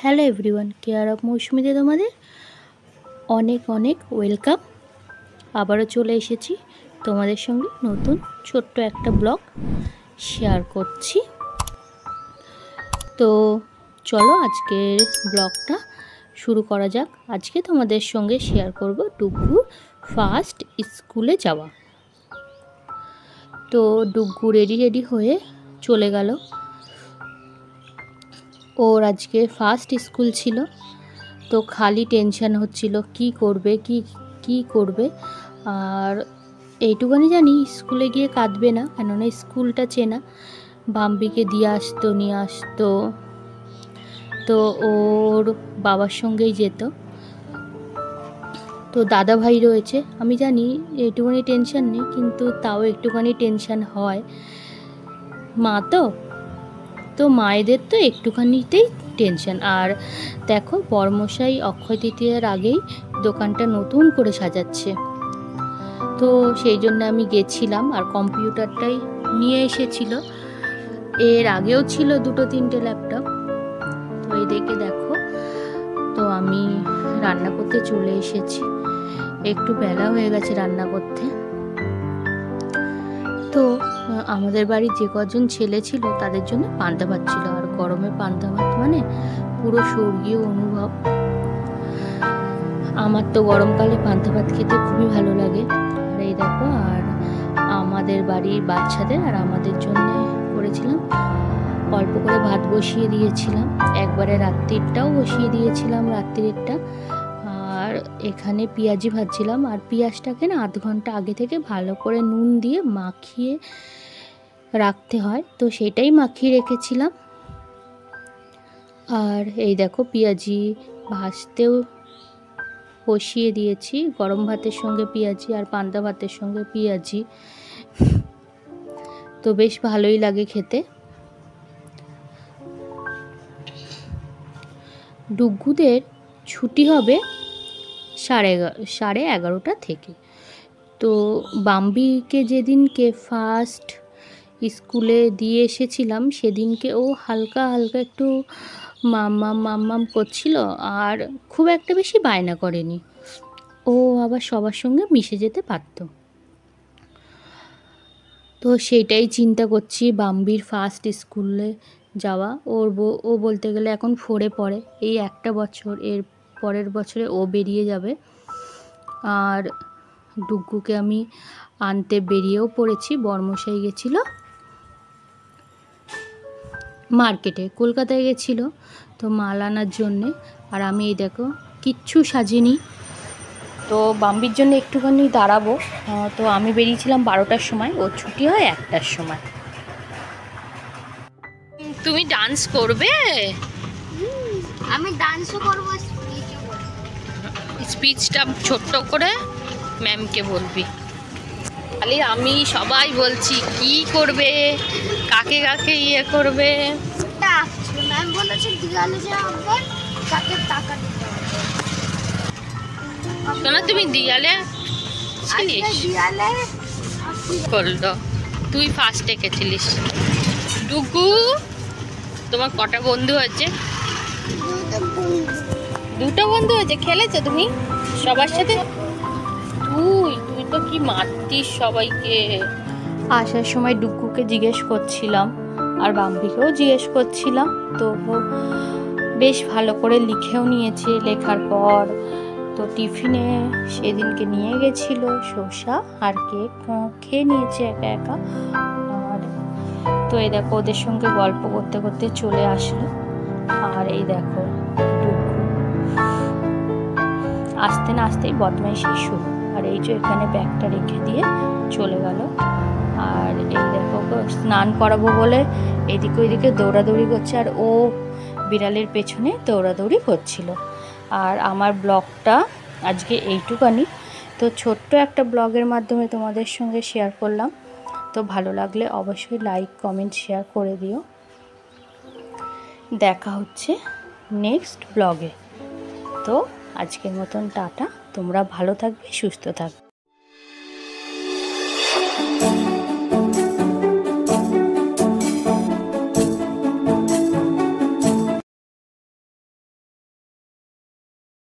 Hello everyone, care of মৌসুমিতে তোমাদের অনেক অনেক ওয়েলকাম। আবারও চলে এসেছি তোমাদের সঙ্গে নতুন ছোট্ট একটা ব্লগ শেয়ার করছি। তো চলো আজকের ব্লগটা শুরু করা যাক। আজকে তোমাদের সঙ্গে শেয়ার করব ডুগ্গুর ফার্স্ট স্কুলে যাওয়া। তো ডুগ্গু রেডি হয়ে চলে গেল। ওর আজকে ফার্স্ট স্কুল ছিল, তো খালি টেনশান হচ্ছিল কি করবে। আর এইটুখানি জানি স্কুলে গিয়ে কাঁদবে না, কেননা স্কুলটা চেনা, বাম্বিকে দিয়ে আসতো নিয়ে আসতো, তো ওর বাবার সঙ্গেই যেত। তো দাদা ভাই রয়েছে, আমি জানি এইটুখানি টেনশান নেই, কিন্তু তাও একটুখানি টেনশান হয়। মা তো মায়েদের তো একটুখানিতেই টেনশন। আর দেখো বরমশাই অক্ষয় তৃতীয়ার আগেই দোকানটা নতুন করে সাজাচ্ছে, তো সেই জন্য আমি গেছিলাম। আর কম্পিউটারটাই নিয়ে এসেছিল, এর আগেও ছিল 2-3টে ল্যাপটপ। তো এই দেখো, তো আমি রান্না করতে চলে এসেছি। একটু বেলা হয়ে গেছে রান্না করতে। তো আমাদের বাড়ির যে কজন ছেলে ছিল তাদের জন্য পান্তা ভাত ছিল, আর গরমে পান্তা ভাত মানে পুরো স্বর্গীয় অনুভব। আমার তো গরমকালে পান্তা ভাত খেতে খুবই ভালো লাগে। আর এই দেখো, আর আমাদের বাড়ির বাচ্চাদের আর আমাদের জন্য করেছিলাম, অল্প করে ভাত বসিয়ে দিয়েছিলাম, একবারে রাত্রিরটাও বসিয়ে দিয়েছিলাম, রাত্রিরটা। আর এখানে পেঁয়াজি ভাজছিলাম, আর পেঁয়াজটাকে না 0.5 ঘন্টা আগে থেকে ভালো করে নুন দিয়ে মাখিয়ে রাখতে হয়, তো সেটাই মাখিয়ে রেখেছিলাম। আর এই দেখো পেঁয়াজি ভাজতেও বসিয়ে দিয়েছি, গরম ভাতের সঙ্গে পেঁয়াজি আর পান্তা ভাতের সঙ্গে পেঁয়াজি, তো বেশ ভালোই লাগে খেতে। ডুগ্গুদের ছুটি হবে 11:30 থেকে। তো বাম্বিকে যেদিনকে ফার্স্ট স্কুলে দিয়ে এসেছিলাম সেদিনকে ও হালকা একটু মাম্মাম করছিল, আর খুব একটা বেশি বায়না করেনি। ও আবার সবার সঙ্গে মিশে যেতে পারত। তো সেইটাই চিন্তা করছি, বাম্বির ফার্স্ট স্কুলে যাওয়া। ও বলতে গেলে এখন 4-এ পড়ে, এই একটা বছর, এর পরের বছরে ও বেরিয়ে যাবে। আর ডুগ্গুকে আমি আনতে বেরিয়েও পড়েছি। বরমশাই গেছিল মার্কেটে, কলকাতায় গেছিল, তো মাল আনার জন্যে। আর আমি এই দেখো কিচ্ছু সাজিনি, তো বাম্বির জন্য একটুখানি দাঁড়াবো। তো আমি বেরিয়েছিলাম 12টার সময়, ওর ছুটি হয় 1টার সময়। তুমি ডান্স করবে? আমি ডান্সও করব, স্পিচটা ছোট্ট করে ম্যামকে বলবি। খালি আমি সবাই বলছি কি করবে, কাকে ইয়ে করবে। ম্যাম বলেছে দিয়ালে যে হবে তাকে টাকা দিতে হবে। শোনা, তুমি দিয়ালে করলো, তুই ফার্স্ট এঁকেছিলিস। ডুগু, তোমার কটা বন্ধু হয়েছে? 2টো বন্ধু হয়েছে। খেলেছো তুমি সবার সাথে? তুই তো কি মারতিস সবাইকে। আসার সময় ডুগ্গুকে জিজ্ঞেস করছিলাম, আর বাম্বিকেও জিজ্ঞেস করছিলাম, তো বেশ ভালো করে লিখেও নিয়েছে। লেখার পর তো টিফিনে সেদিনকে নিয়ে গেছিল শসা আর কেক, খেয়ে নিয়েছে একা। আর তো এই দেখো ওদের সঙ্গে গল্প করতে করতে চলে আসলো। আর এই দেখো ডুগ্গু আসতে না আসতেই বদমাইশি শুরু। আর এই যে এখানে ব্যাগটা রেখে দিয়ে চলে গেল। আর এই দেখো স্নান করাবো বলে এদিকে ওইদিকে দৌড়াদৌড়ি করছে, আর ও বিড়ালের পেছনে দৌড়াদৌড়ি করছিল। আর আমার ব্লগটা আজকে এইটুকানি। তো ছোট্ট একটা ব্লগের মাধ্যমে তোমাদের সঙ্গে শেয়ার করলাম। তো ভালো লাগলে অবশ্যই লাইক, কমেন্ট, শেয়ার করে দিও। দেখা হচ্ছে নেক্সট ব্লগে। তো আজকের মতন টাটা, তোমরা ভালো থাকবে, সুস্থ থাকবে।